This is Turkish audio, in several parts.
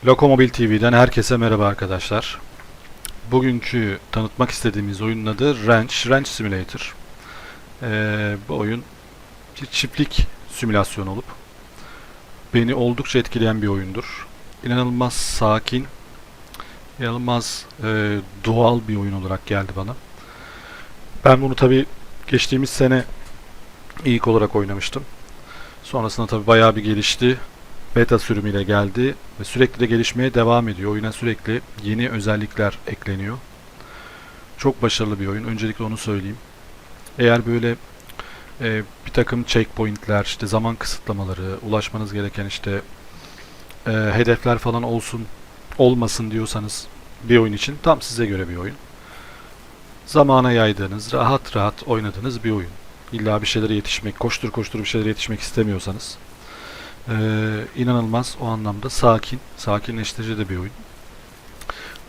Lokomobil TV'den herkese merhaba arkadaşlar. Bugünkü tanıtmak istediğimiz oyunun adı Ranch Simulator. Bu oyun bir çiftlik simülasyonu olup beni oldukça etkileyen bir oyundur. İnanılmaz sakin, inanılmaz doğal bir oyun olarak geldi bana. Ben bunu tabi geçtiğimiz sene ilk olarak oynamıştım. Sonrasında tabi bayağı bir gelişti. Beta sürümüyle geldi ve sürekli de gelişmeye devam ediyor. Oyuna sürekli yeni özellikler ekleniyor. Çok başarılı bir oyun. Öncelikle onu söyleyeyim. Eğer böyle bir takım checkpointler, işte zaman kısıtlamaları, ulaşmanız gereken işte hedefler falan olmasın diyorsanız bir oyun için tam size göre bir oyun. Zamana yaydığınız, rahat rahat oynadığınız bir oyun. İlla bir şeylere yetişmek, koştur koştur bir şeylere yetişmek istemiyorsanız inanılmaz o anlamda sakinleştirici de bir oyun.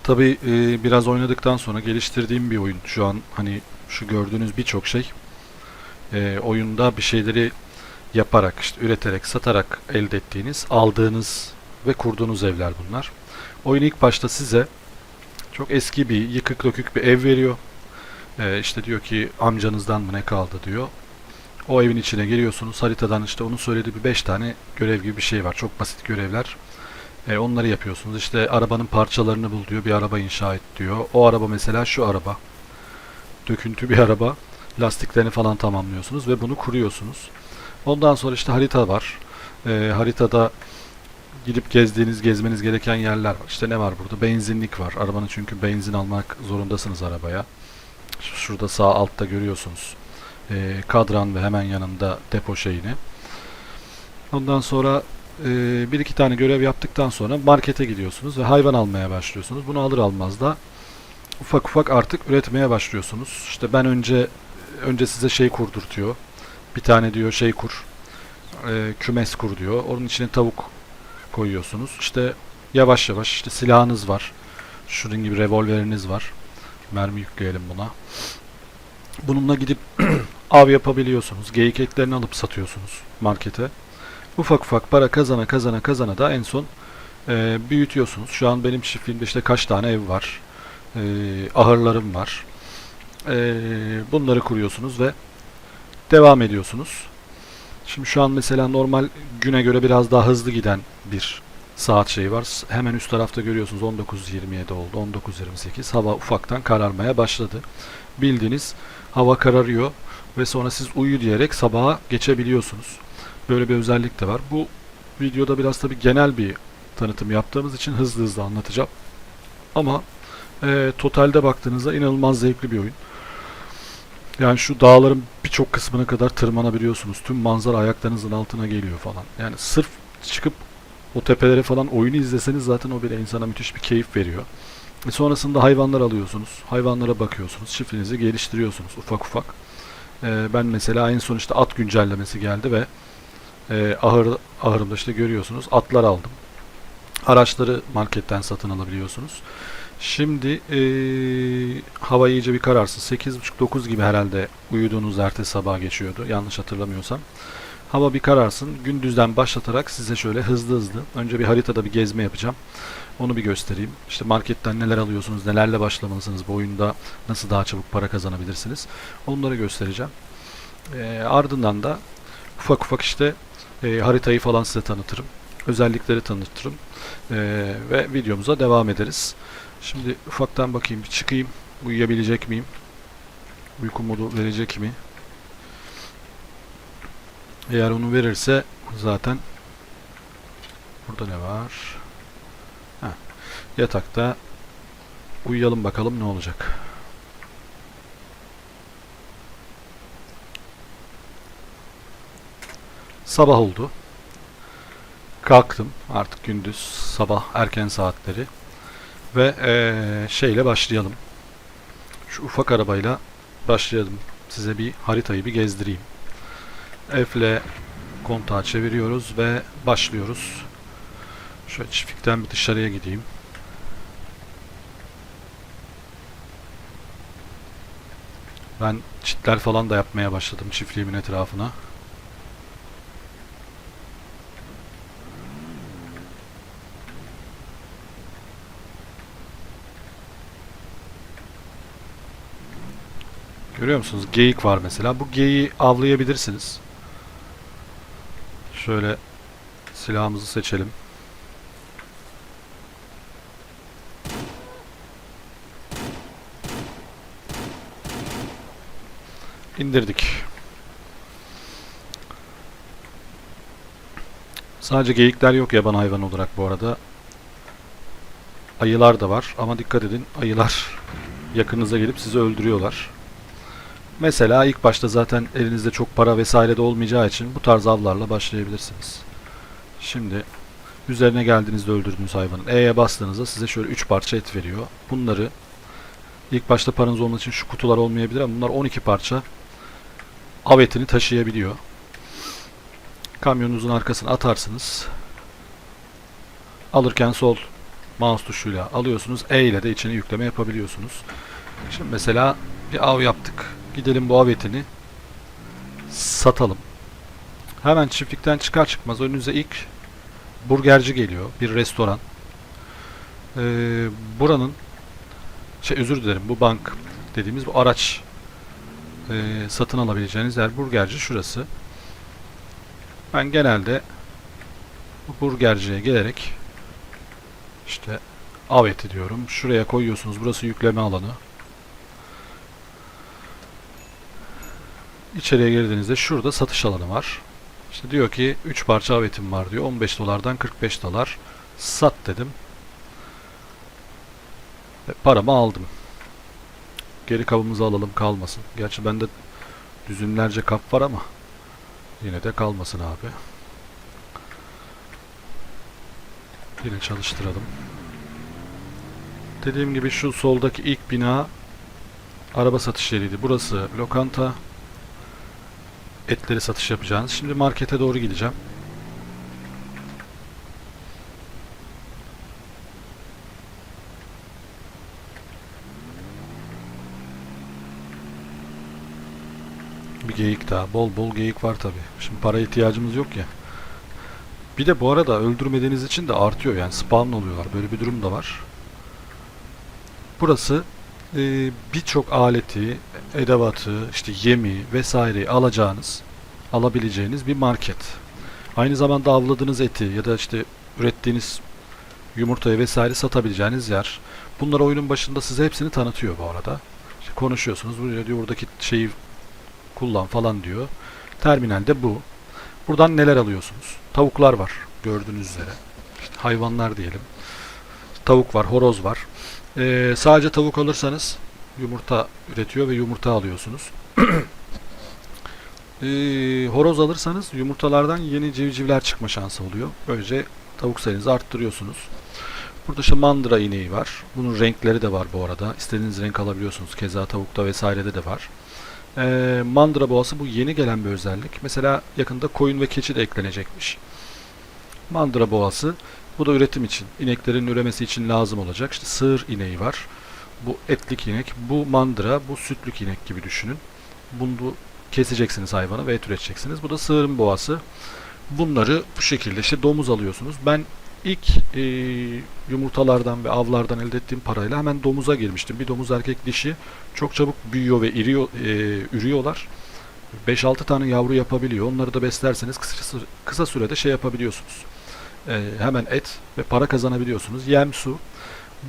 Tabii biraz oynadıktan sonra geliştirdiğim bir oyun. Şu an hani şu gördüğünüz birçok şey oyunda bir şeyleri yaparak, işte üreterek, satarak elde ettiğiniz, aldığınız ve kurduğunuz evler bunlar. Oyun ilk başta size çok eski bir yıkık dökük bir ev veriyor. İşte diyor ki amcanızdan mı ne kaldı diyor. O evin içine giriyorsunuz. Haritadan işte onun söylediği bir 5 tane görev gibi bir şey var. Çok basit görevler. Onları yapıyorsunuz. İşte arabanın parçalarını bul diyor. Bir araba inşa et diyor. O araba mesela şu araba. Döküntü bir araba. Lastiklerini falan tamamlıyorsunuz ve bunu kuruyorsunuz. Ondan sonra işte harita var. Haritada gidip gezmeniz gereken yerler var. İşte ne var burada? Benzinlik var. Arabanın çünkü benzin almak zorundasınız arabaya. Şurada sağ altta görüyorsunuz. Kadran ve hemen yanında depo şeyini. Ondan sonra bir iki tane görev yaptıktan sonra markete gidiyorsunuz ve hayvan almaya başlıyorsunuz. Bunu alır almaz da ufak ufak artık üretmeye başlıyorsunuz. İşte ben önce size şey kurdurtuyor. Bir tane diyor şey kur, kümes kur diyor. Onun içine tavuk koyuyorsunuz. İşte yavaş yavaş işte silahınız var. Şunun gibi revolveriniz var. Mermi yükleyelim buna. Bununla gidip av yapabiliyorsunuz. Geyik etlerini alıp satıyorsunuz markete. Ufak ufak para kazana da en son büyütüyorsunuz. Şu an benim çiftliğimde işte kaç tane ev var. Ahırlarım var. Bunları kuruyorsunuz ve devam ediyorsunuz. Şimdi şu an mesela normal güne göre biraz daha hızlı giden bir saat şeyi var. Hemen üst tarafta görüyorsunuz 19.27 oldu. 19.28. Hava ufaktan kararmaya başladı. Bildiğiniz hava kararıyor ve sonra siz uyu diyerek sabaha geçebiliyorsunuz. Böyle bir özellik de var. Bu videoda biraz tabii genel bir tanıtım yaptığımız için hızlı anlatacağım. Ama totalde baktığınızda inanılmaz zevkli bir oyun. Yani şu dağların birçok kısmına kadar tırmanabiliyorsunuz. Tüm manzara ayaklarınızın altına geliyor falan. Yani sırf çıkıp o tepelere falan oyunu izleseniz zaten o bile insana müthiş bir keyif veriyor. Sonrasında hayvanlar alıyorsunuz. Hayvanlara bakıyorsunuz. Çiftliğinizi geliştiriyorsunuz ufak ufak. Ben mesela en son işte at güncellemesi geldi ve ahırımda işte görüyorsunuz atlar aldım. Araçları marketten satın alabiliyorsunuz. Şimdi hava iyice bir kararsın. 8.30-9 gibi herhalde uyuduğunuz ertesi sabah geçiyordu. Yanlış hatırlamıyorsam. Hava bir kararsın. Gündüzden başlatarak size şöyle hızlı önce bir haritada bir gezme yapacağım. Onu bir göstereyim. İşte marketten neler alıyorsunuz, nelerle başlamalısınız bu oyunda, nasıl daha çabuk para kazanabilirsiniz. Onları göstereceğim. Ardından da ufak ufak işte haritayı falan size tanıtırım. Özellikleri tanıtırım. Ve videomuza devam ederiz. Şimdi ufaktan bakayım bir çıkayım. Uyuyabilecek miyim? Uyku modu verecek mi? Eğer onu verirse zaten burada ne var? Heh, yatakta uyuyalım bakalım ne olacak. Sabah oldu. Kalktım artık gündüz sabah erken saatleri ve şeyle başlayalım. Şu ufak arabayla başlayalım. Size bir haritayı bir gezdireyim. F'le kontağı çeviriyoruz ve başlıyoruz. Şöyle çiftlikten bir dışarıya gideyim. Ben çitler falan da yapmaya başladım çiftliğimin etrafına. Görüyor musunuz? Geyik var mesela. Bu geyiği avlayabilirsiniz. Şöyle silahımızı seçelim. İndirdik. Sadece geyikler yok yaban hayvanı olarak bu arada. Ayılar da var ama dikkat edin, ayılar yakınınıza gelip sizi öldürüyorlar. Mesela ilk başta zaten elinizde çok para vesaire de olmayacağı için bu tarz avlarla başlayabilirsiniz. Şimdi üzerine geldiğinizde öldürdüğünüz hayvanın E'ye bastığınızda size şöyle 3 parça et veriyor. Bunları ilk başta paranız olması için şu kutular olmayabilir ama bunlar 12 parça av etini taşıyabiliyor. Kamyonunuzun arkasına atarsınız. Alırken sol mouse tuşuyla alıyorsunuz. E ile de içine yükleme yapabiliyorsunuz. Şimdi mesela bir av yaptık. Gidelim bu av etini satalım. Hemen çiftlikten çıkar çıkmaz önünüze ilk burgerci geliyor. Bir restoran. Buranın özür dilerim, bu bank dediğimiz bu araç satın alabileceğiniz yer burgerci şurası. Ben genelde bu burgerciye gelerek işte av eti diyorum. Şuraya koyuyorsunuz. Burası yükleme alanı. İçeriye girdiğinizde şurada satış alanı var. İşte diyor ki 3 parça av etim var diyor. 15 dolardan 45 dolar. Sat dedim. Ve paramı aldım. Geri kabımızı alalım kalmasın. Gerçi bende düzinlerce kap var ama yine de kalmasın abi. Yine çalıştıralım. Dediğim gibi şu soldaki ilk bina araba satış yeriydi. Burası lokanta. Etleri satış yapacağınız. Şimdi markete doğru gideceğim. Bir geyik daha. Bol bol geyik var tabi. Şimdi para ihtiyacımız yok ya. Bir de bu arada öldürmediğiniz için de artıyor. Yani spawn oluyorlar. Böyle bir durum da var. Burası birçok aleti, edevatı, işte yemi vesaireyi alacağınız, alabileceğiniz bir market. Aynı zamanda avladığınız eti ya da işte ürettiğiniz yumurtayı vesaire satabileceğiniz yer. Bunlar oyunun başında size hepsini tanıtıyor bu arada. İşte konuşuyorsunuz. Buraya diyor buradaki şeyi kullan falan diyor. Terminalde bu. Buradan neler alıyorsunuz? Tavuklar var gördüğünüz üzere. İşte hayvanlar diyelim. Tavuk var, horoz var. Sadece tavuk alırsanız yumurta üretiyor ve yumurta alıyorsunuz. Horoz alırsanız yumurtalardan yeni civcivler çıkma şansı oluyor. Böylece tavuk sayınızı arttırıyorsunuz. Burada işte mandıra ineği var. Bunun renkleri de var bu arada. İstediğiniz renk alabiliyorsunuz. Keza tavukta vesairede de var. Mandıra boğası bu yeni gelen bir özellik. Mesela yakında koyun ve keçi de eklenecekmiş. Mandıra boğası bu da üretim için, ineklerin üremesi için lazım olacak. İşte sığır ineği var. Bu etlik inek, bu mandıra, bu sütlük inek gibi düşünün. Bunu keseceksiniz hayvanı ve et üreteceksiniz. Bu da sığırın boğası. Bunları bu şekilde işte domuz alıyorsunuz. Ben ilk yumurtalardan ve avlardan elde ettiğim parayla hemen domuza girmiştim. Bir domuz erkek dişi çok çabuk büyüyor ve ürüyorlar. 5-6 tane yavru yapabiliyor. Onları da beslerseniz kısa sürede şey yapabiliyorsunuz. Hemen et ve para kazanabiliyorsunuz. Yem, su.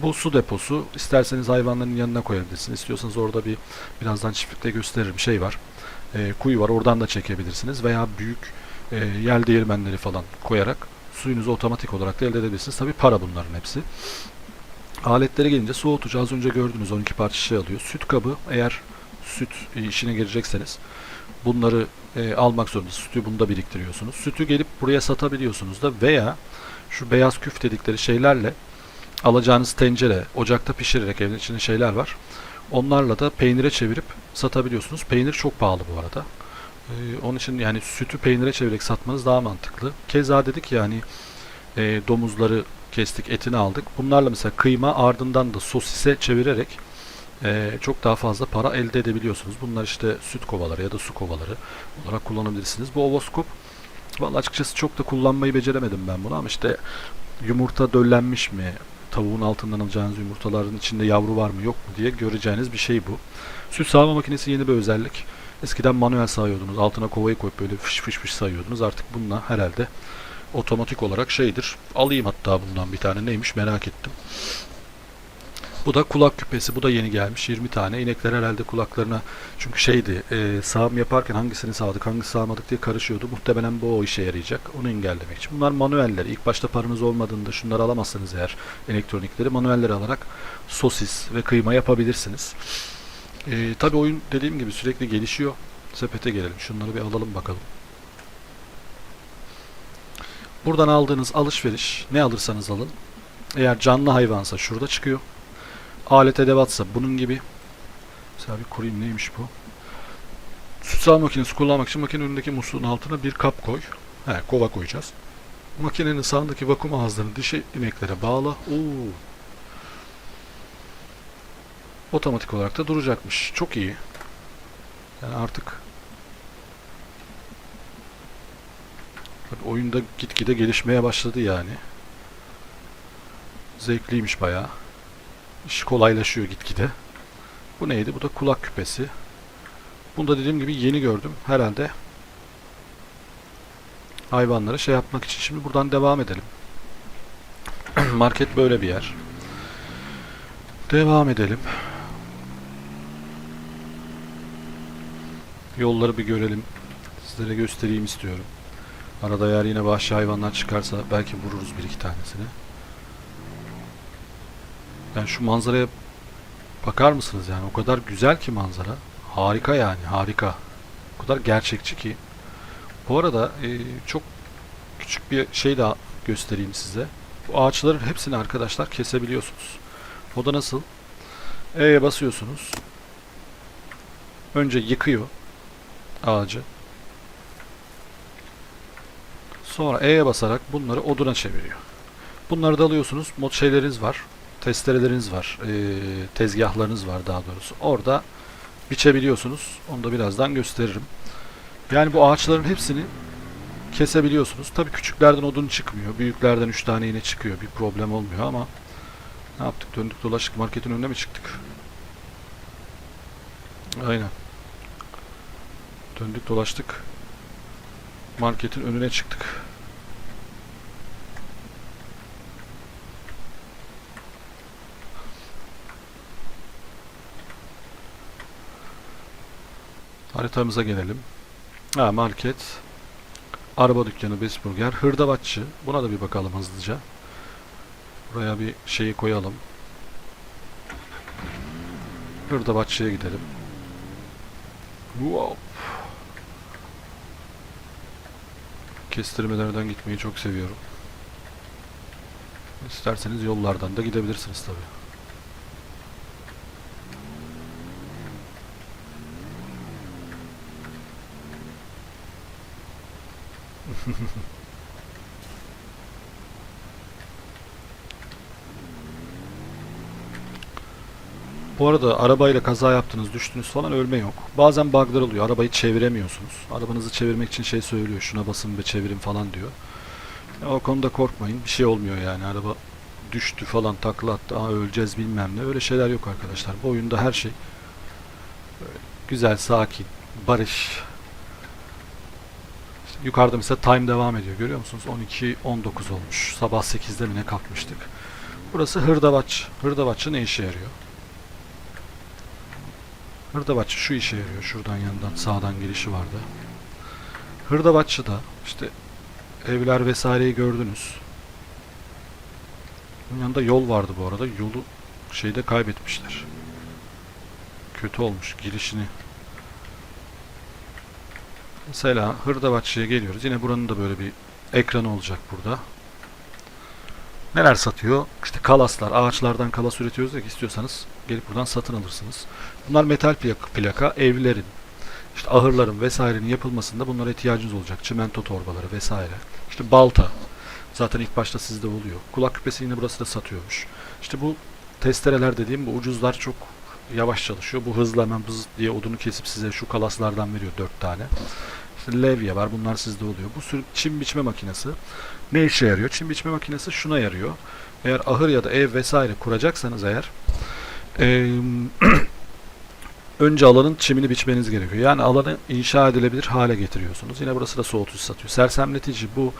Bu su deposu. İsterseniz hayvanların yanına koyabilirsiniz. İstiyorsanız orada birazdan çiftlikte gösteririm şey var. Kuyu var. Oradan da çekebilirsiniz. Veya büyük yel değirmenleri falan koyarak suyunuzu otomatik olarak da elde edebilirsiniz. Tabi para bunların hepsi. Aletlere gelince soğutucu az önce gördüğünüz 12 parça şey alıyor. Süt kabı eğer süt işine girecekseniz bunları almak zorundasınız. Sütü bunda biriktiriyorsunuz. Sütü gelip buraya satabiliyorsunuz da veya şu beyaz küf dedikleri şeylerle alacağınız tencere, ocakta pişirerek evin içinde şeyler var. Onlarla da peynire çevirip satabiliyorsunuz. Peynir çok pahalı bu arada. Onun için yani sütü peynire çevirerek satmanız daha mantıklı. Keza dedik yani domuzları kestik, etini aldık. Bunlarla mesela kıyma ardından da sosise çevirerek çok daha fazla para elde edebiliyorsunuz. Bunlar işte süt kovaları ya da su kovaları olarak kullanabilirsiniz. Bu ovoskop vallahi açıkçası çok da kullanmayı beceremedim ben bunu ama işte yumurta döllenmiş mi, tavuğun altından alacağınız yumurtaların içinde yavru var mı yok mu diye göreceğiniz bir şey bu. Süt sağma makinesi yeni bir özellik. Eskiden manuel sağıyordunuz. Altına kovayı koyup böyle fış fış fış sayıyordunuz. Artık bununla herhalde otomatik olarak şeydir. Alayım hatta bundan bir tane. Neymiş merak ettim. Bu da kulak küpesi. Bu da yeni gelmiş. 20 tane. İnekler herhalde kulaklarına, çünkü şeydi, sağım yaparken hangisini sağdık hangisini sağmadık diye karışıyordu. Muhtemelen bu o işe yarayacak. Onu engellemek için. Bunlar manueller. İlk başta paranız olmadığında şunları alamazsanız eğer, elektronikleri manuelleri alarak sosis ve kıyma yapabilirsiniz. Tabii oyun dediğim gibi sürekli gelişiyor. Sepete gelelim. Şunları bir alalım bakalım. Buradan aldığınız alışveriş, ne alırsanız alın. Eğer canlı hayvansa şurada çıkıyor. Alet edevatsa bunun gibi. Mesela bir kurayım, neymiş bu? Süt sağma makinesi kullanmak için makinenin önündeki musluğun altına bir kap koy. Kova koyacağız. Makinenin sağındaki vakum ağızlarını dişi ineklere bağla. Otomatik olarak da duracakmış. Çok iyi. Yani artık oyunda gitgide gelişmeye başladı yani. Zevkliymiş bayağı. İş kolaylaşıyor gitgide. Bu neydi? Bu da kulak küpesi. Bunu da dediğim gibi yeni gördüm. Herhalde hayvanları şey yapmak için. Şimdi buradan devam edelim. Market böyle bir yer. Devam edelim. Yolları bir görelim. Sizlere göstereyim istiyorum. Arada eğer yine vahşi hayvanlar çıkarsa belki vururuz bir iki tanesini. Yani şu manzaraya bakar mısınız yani? O kadar güzel ki manzara. Harika yani, harika. O kadar gerçekçi ki. Bu arada çok küçük bir şey daha göstereyim size. Bu ağaçların hepsini arkadaşlar kesebiliyorsunuz. O da nasıl? E'ye basıyorsunuz. Önce yıkıyor ağacı. Sonra E'ye basarak bunları oduna çeviriyor. Bunları da alıyorsunuz. Mod şeyleriniz var. Testereleriniz var. Tezgahlarınız var daha doğrusu. Orada biçebiliyorsunuz. Onu da birazdan gösteririm. Yani bu ağaçların hepsini kesebiliyorsunuz. Tabii küçüklerden odun çıkmıyor. Büyüklerden 3 tane yine çıkıyor. Bir problem olmuyor ama ne yaptık? Döndük dolaştık. Marketin önüne mi çıktık? Aynen. Döndük dolaştık. Marketin önüne çıktık. Haritamıza gelelim. Market. Araba dükkanı, Besburger, hırdavatçı. Buna da bir bakalım hızlıca. Buraya bir şeyi koyalım. Hırdavatçıya gidelim. Wow. Kestirmelerden gitmeyi çok seviyorum. İsterseniz yollardan da gidebilirsiniz tabii. Bu arada arabayla kaza yaptınız, düştünüz falan, ölme yok. Bazen bug'lar oluyor. Arabayı çeviremiyorsunuz. Arabanızı çevirmek için şey söylüyor. Şuna basın ve çevirin falan diyor. O konuda korkmayın. Bir şey olmuyor yani. Araba düştü falan, takla attı. Öleceğiz bilmem ne. Öyle şeyler yok arkadaşlar. Bu oyunda her şey güzel, sakin, barış. İşte yukarıda mesela time devam ediyor. Görüyor musunuz? 12:19 olmuş. Sabah 8'de mi ne kalkmıştık. Burası hırdavatçı. Hırdavatçı ne işe yarıyor? Hırdavatçı şu işe yarıyor. Şuradan yandan sağdan girişi vardı. Hırdavatçı'da işte evler vesaireyi gördünüz. Bunun yanında yol vardı bu arada. Yolu şeyde kaybetmişler. Kötü olmuş girişini. Mesela hırdavatçıya geliyoruz. Yine buranın da böyle bir ekranı olacak burada. Neler satıyor? İşte kalaslar. Ağaçlardan kalas üretiyoruz ya ki, istiyorsanız gelip buradan satın alırsınız. Bunlar metal plaka. Evlerin, işte ahırların vesairenin yapılmasında bunlara ihtiyacınız olacak. Çimento torbaları vesaire. İşte balta. Zaten ilk başta sizde oluyor. Kulak küpesi yine burası da satıyormuş. İşte bu testereler dediğim, bu ucuzlar çok yavaş çalışıyor. Bu hızlı hemen bız diye odunu kesip size şu kalaslardan veriyor 4 tane. İşte levye var. Bunlar sizde oluyor. Bu çim biçme makinesi ne işe yarıyor? Çim biçme makinesi şuna yarıyor. Eğer ahır ya da ev vesaire kuracaksanız eğer eee, önce alanın çimini biçmeniz gerekiyor. Yani alanı inşa edilebilir hale getiriyorsunuz. Yine burası da soğutucu satıyor. Sersemletici bu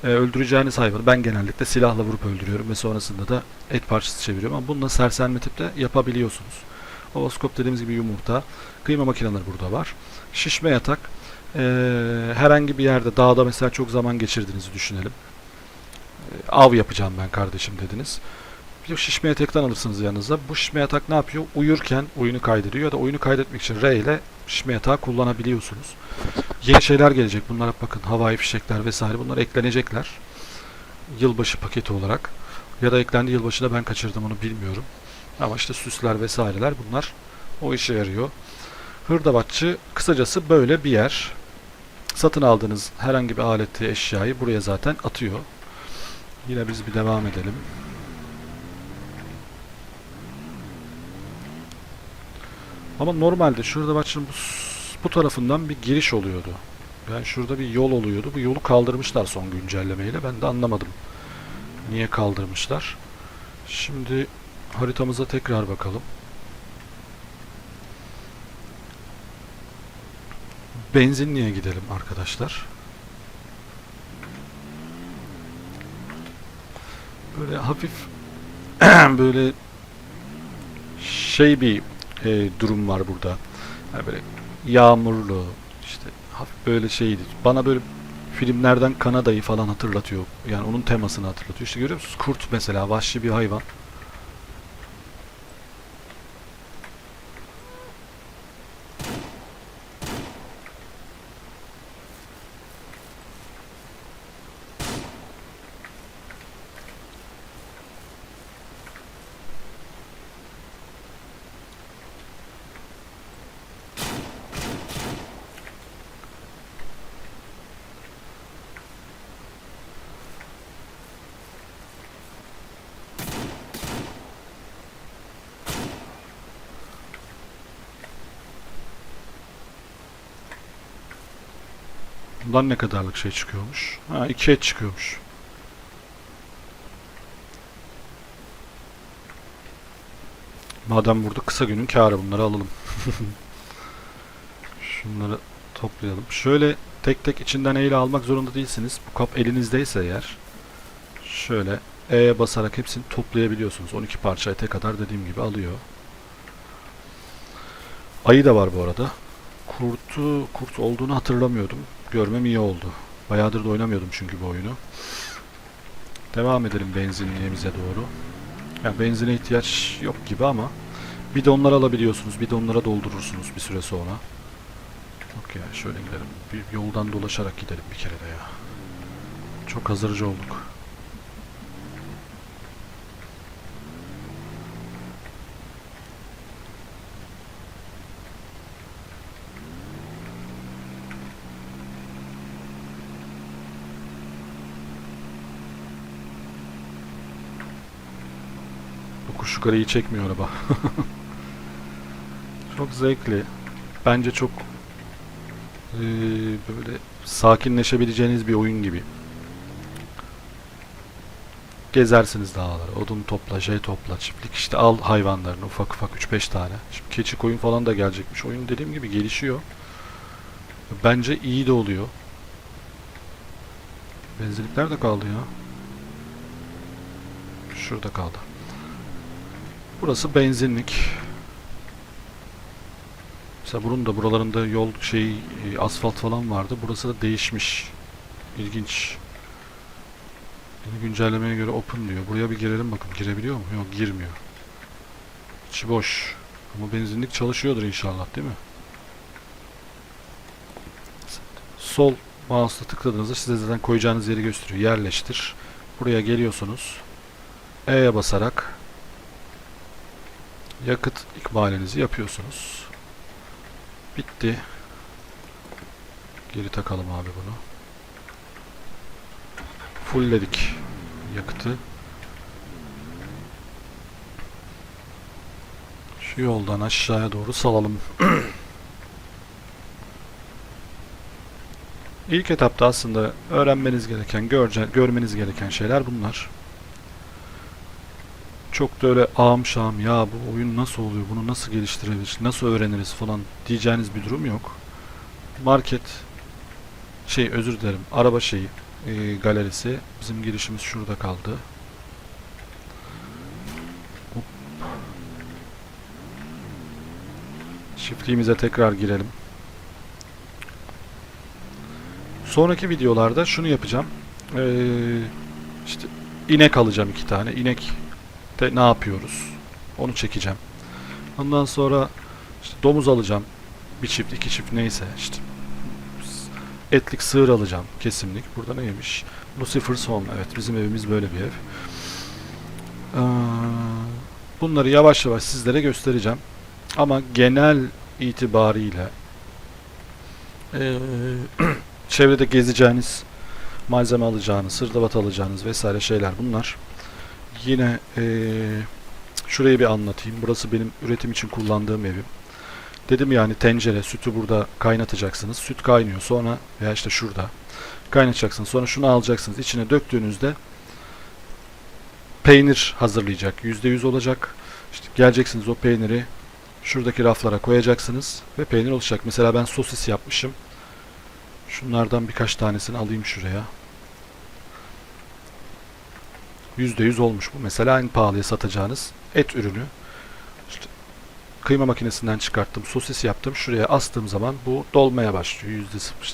öldüreceğiniz hayvanı ben genellikle silahla vurup öldürüyorum ve sonrasında da et parçası çeviriyorum. Ama bununla sersemletip de yapabiliyorsunuz. Ovoskop dediğimiz gibi yumurta. Kıyma makineleri burada var. Şişme yatak. Herhangi bir yerde dağda mesela çok zaman geçirdiğinizi düşünelim. Av yapacağım ben kardeşim dediniz. Bir şişme yataktan alırsınız yanınıza. Bu şişme yatak ne yapıyor? Uyurken oyunu kaydediyor ya da oyunu kaydetmek için R ile şişme yatağı kullanabiliyorsunuz. Yeni şeyler gelecek. Bunlara bakın. Havai fişekler vesaire. Bunlar eklenecekler. Yılbaşı paketi olarak. Ya da eklendi yılbaşında ben kaçırdım onu bilmiyorum. Ama işte süsler vesaireler bunlar o işe yarıyor. Hırdavatçı kısacası böyle bir yer. Satın aldığınız herhangi bir aleti, eşyayı buraya zaten atıyor. Yine biz bir devam edelim. Ama normalde şurada başın bu tarafından bir giriş oluyordu. Yani şurada bir yol oluyordu. Bu yolu kaldırmışlar son güncellemeyle. Ben de anlamadım. Niye kaldırmışlar? Şimdi haritamıza tekrar bakalım. Benzinliğe gidelim arkadaşlar. Böyle hafif böyle şey bir durum var burada. Yani böyle yağmurlu işte hafif böyle şeydi. Bana böyle filmlerden Kanada'yı falan hatırlatıyor. Yani onun temasını hatırlatıyor. İşte görüyor musunuz? Kurt mesela vahşi bir hayvan. Bundan ne kadarlık şey çıkıyormuş? Ha, 2 et çıkıyormuş. Madem burada kısa günün kârı bunları alalım. Şunları toplayalım. Şöyle tek tek içinden eyle almak zorunda değilsiniz. Bu kap elinizdeyse eğer şöyle E'ye basarak hepsini toplayabiliyorsunuz. 12 parça ete kadar dediğim gibi alıyor. Ayı da var bu arada. Kurt olduğunu hatırlamıyordum. Görmem iyi oldu. Bayağıdır da oynamıyordum çünkü bu oyunu. Devam edelim benzinliğimize doğru. Yani benzine ihtiyaç yok gibi ama bidonlar alabiliyorsunuz. Bidonlara doldurursunuz bir süre sonra. Yok ya şöyle gidelim. Bir yoldan dolaşarak gidelim bir kere de ya. Çok hazırcı olduk. Bu kuş yukarıyı çekmiyor araba. Çok zevkli. Bence çok böyle sakinleşebileceğiniz bir oyun gibi. Gezersiniz dağları, odun topla, şey topla, çiftlik işte al hayvanlarını ufak ufak 3-5 tane. Şimdi keçi koyun falan da gelecekmiş. Oyun dediğim gibi gelişiyor. Bence iyi de oluyor. Benzinlikler de kaldı ya. Şurada kaldı. Burası benzinlik. Mesela bunun da buralarında yol asfalt falan vardı. Burası da değişmiş. İlginç. Yeni güncellemeye göre open diyor. Buraya bir girelim bakın. Girebiliyor mu? Yok girmiyor. İçi boş. Ama benzinlik çalışıyordur inşallah değil mi? Sol mouse'la tıkladığınızda size zaten koyacağınız yeri gösteriyor. Yerleştir. Buraya geliyorsunuz. E'ye basarak yakıt ikmalinizi yapıyorsunuz. Bitti. Geri takalım abi bunu. Fullledik yakıtı. Şu yoldan aşağıya doğru salalım. İlk etapta aslında öğrenmeniz gereken, görmeniz gereken şeyler bunlar. Çok da öyle ağam şağım ya bu oyun nasıl oluyor, bunu nasıl geliştirebiliriz, nasıl öğreniriz falan diyeceğiniz bir durum yok. Market, özür dilerim, araba galerisi. Bizim girişimiz şurada kaldı. Hop. Çiftliğimize tekrar girelim. Sonraki videolarda şunu yapacağım. İşte inek alacağım 2 tane. İnek de ne yapıyoruz? Onu çekeceğim. Ondan sonra işte domuz alacağım. Bir çift, 2 çift neyse işte. Etlik sığır alacağım. Kesimlik. Burada neymiş? Lucifer's Home. Evet, bizim evimiz böyle bir ev. Bunları yavaş yavaş sizlere göstereceğim. Ama genel itibariyle çevrede gezeceğiniz, malzeme alacağınız, hırdavat alacağınız vesaire şeyler bunlar. Yine şurayı bir anlatayım. Burası benim üretim için kullandığım evim. Dedim yani tencere, sütü burada kaynatacaksınız. Süt kaynıyor sonra veya işte şurada kaynatacaksınız. Sonra şunu alacaksınız. İçine döktüğünüzde peynir hazırlayacak. %100 olacak. İşte geleceksiniz o peyniri şuradaki raflara koyacaksınız ve peynir olacak. Mesela ben sosis yapmışım. Şunlardan birkaç tanesini alayım şuraya. %100 olmuş bu. Mesela en pahalıya satacağınız et ürünü. İşte kıyma makinesinden çıkarttım, sosis yaptım. Şuraya astığım zaman bu dolmaya başlıyor.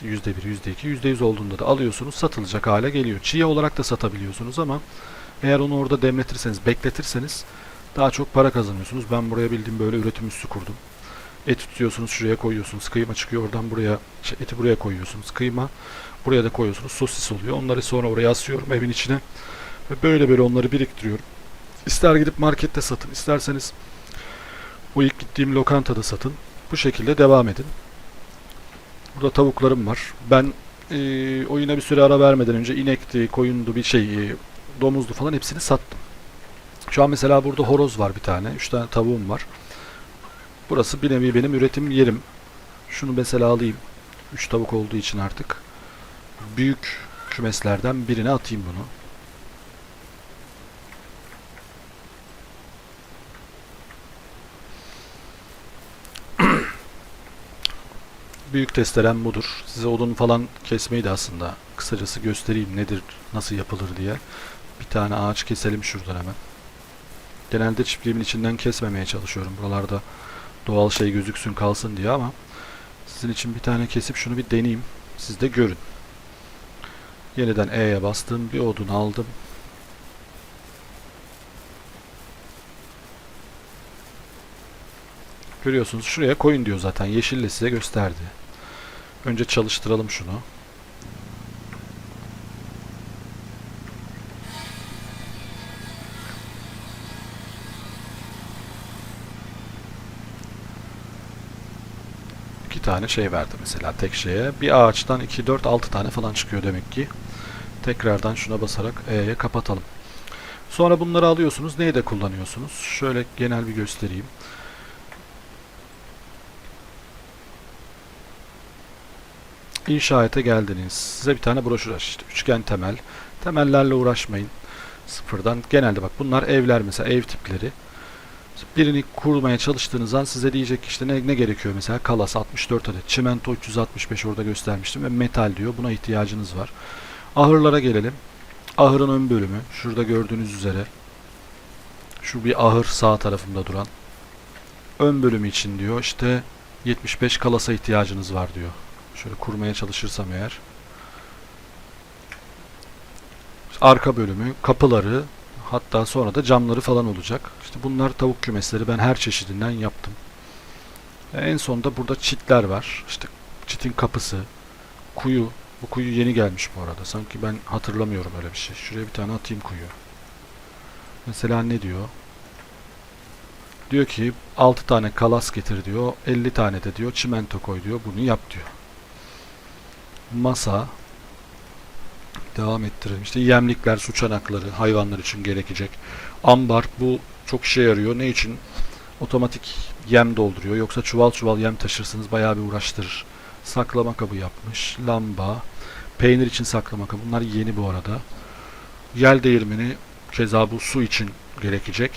%1, %2, %100 olduğunda da alıyorsunuz. Satılacak hale geliyor. Çiğ olarak da satabiliyorsunuz ama eğer onu orada demletirseniz, bekletirseniz daha çok para kazanıyorsunuz. Ben buraya bildiğim böyle üretim üssü kurdum. Et tutuyorsunuz, şuraya koyuyorsunuz. Kıyma çıkıyor oradan buraya. Eti buraya koyuyorsunuz. Kıyma buraya da koyuyorsunuz. Sosis oluyor. Onları sonra oraya asıyorum evin içine. Ve böyle böyle onları biriktiriyorum. İster gidip markette satın, isterseniz bu ilk gittiğim lokantada satın. Bu şekilde devam edin. Burada tavuklarım var. Ben oyuna bir süre ara vermeden önce inekti, koyundu, domuzdu falan hepsini sattım. Şu an mesela burada horoz var bir tane. 3 tane tavuğum var. Burası bir nevi benim üretim yerim. Şunu mesela alayım. 3 tavuk olduğu için artık. Büyük kümeslerden birine atayım bunu. Büyük testerem budur. Size odun falan kesmeyi de aslında kısacası göstereyim nedir, nasıl yapılır diye. Bir tane ağaç keselim şuradan hemen. Genelde çiftliğimin içinden kesmemeye çalışıyorum. Buralarda doğal şey gözüksün kalsın diye ama sizin için bir tane kesip şunu bir deneyeyim. Siz de görün. Yeniden E'ye bastım. Bir odun aldım. Görüyorsunuz şuraya koyun diyor zaten. Yeşille size gösterdi. Önce çalıştıralım şunu. İki tane şey verdi mesela tek şeye. Bir ağaçtan 2, 4, 6 tane falan çıkıyor demek ki. Tekrardan şuna basarak E'ye kapatalım. Sonra bunları alıyorsunuz. Neyi de kullanıyorsunuz? Şöyle genel bir göstereyim. İnşaata geldiniz. Size bir tane broşür açtı. Üçgen temel. Temellerle uğraşmayın. Sıfırdan. Genelde bak bunlar evler mesela ev tipleri. Birini kurmaya çalıştığınız an size diyecek işte ne gerekiyor mesela kalas 64 adet, çimento 365 orada göstermiştim ve metal diyor. Buna ihtiyacınız var. Ahırlara gelelim. Ahırın ön bölümü. Şurada gördüğünüz üzere. Şu bir ahır sağ tarafımda duran. Ön bölümü için diyor işte 75 kalasa ihtiyacınız var diyor. Şöyle kurmaya çalışırsam eğer. Arka bölümü, kapıları, hatta sonra da camları falan olacak. İşte bunlar tavuk kümesleri. Ben her çeşidinden yaptım. En sonunda burada çitler var. İşte çitin kapısı, kuyu. Bu kuyu yeni gelmiş bu arada. Sanki ben hatırlamıyorum öyle bir şey. Şuraya bir tane atayım kuyu. Mesela ne diyor? Diyor ki 6 tane kalas getir diyor. 50 tane de diyor çimento koy diyor. Bunu yap diyor. Masa. Devam ettirelim. İşte yemlikler, su çanakları hayvanlar için gerekecek. Ambar bu çok işe yarıyor. Ne için? Otomatik yem dolduruyor. Yoksa çuval çuval yem taşırsınız bayağı bir uğraştırır. Saklama kabı yapmış. Lamba. Peynir için saklama kabı. Bunlar yeni bu arada. Yel değirmeni keza bu su için gerekecek.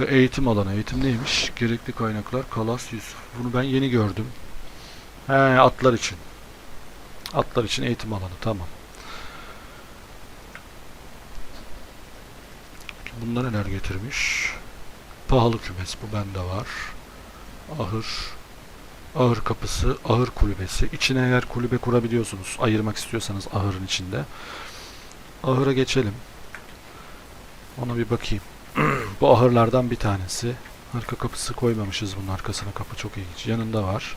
Ve eğitim alanı. Eğitim neymiş? Gerekli kaynaklar. Kalas Yusuf. Bunu ben yeni gördüm. He, atlar için. Atlar için eğitim alanı. Tamam. Bunlar neler getirmiş? Pahalı kümes. Bu bende var. Ahır. Ahır kapısı. Ahır kulübesi. İçine eğer kulübe kurabiliyorsunuz. Ayırmak istiyorsanız ahırın içinde. Ahıra geçelim. Ona bir bakayım. Bu ahırlardan bir tanesi. Arka kapısı koymamışız bunun arkasına. Kapı çok ilginç. Yanında var.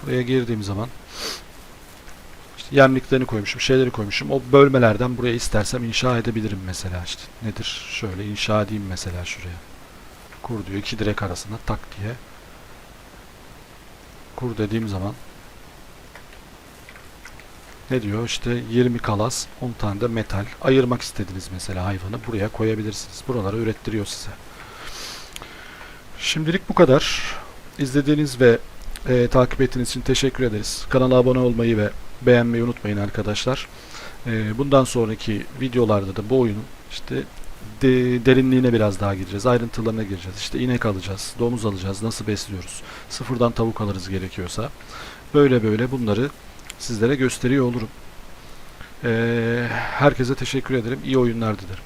Buraya girdiğim zaman işte yemliklerini koymuşum, şeyleri koymuşum. O bölmelerden buraya istersem inşa edebilirim mesela. İşte nedir? Şöyle inşa edeyim mesela şuraya. Kur diyor. 2 direk arasına tak diye. Kur dediğim zaman ne diyor? İşte 20 kalas, 10 tane de metal. Ayırmak istediniz mesela hayvanı. Buraya koyabilirsiniz. Buralara ürettiriyor size. Şimdilik bu kadar. İzlediğiniz ve takip ettiğiniz için teşekkür ederiz. Kanala abone olmayı ve beğenmeyi unutmayın arkadaşlar. Bundan sonraki videolarda da bu oyunun işte derinliğine biraz daha gireceğiz. Ayrıntılarına gireceğiz. İşte inek alacağız, domuz alacağız, nasıl besliyoruz. Sıfırdan tavuk alırız gerekiyorsa. Böyle böyle bunları sizlere gösteriyor olurum. Herkese teşekkür ederim. İyi oyunlar dilerim.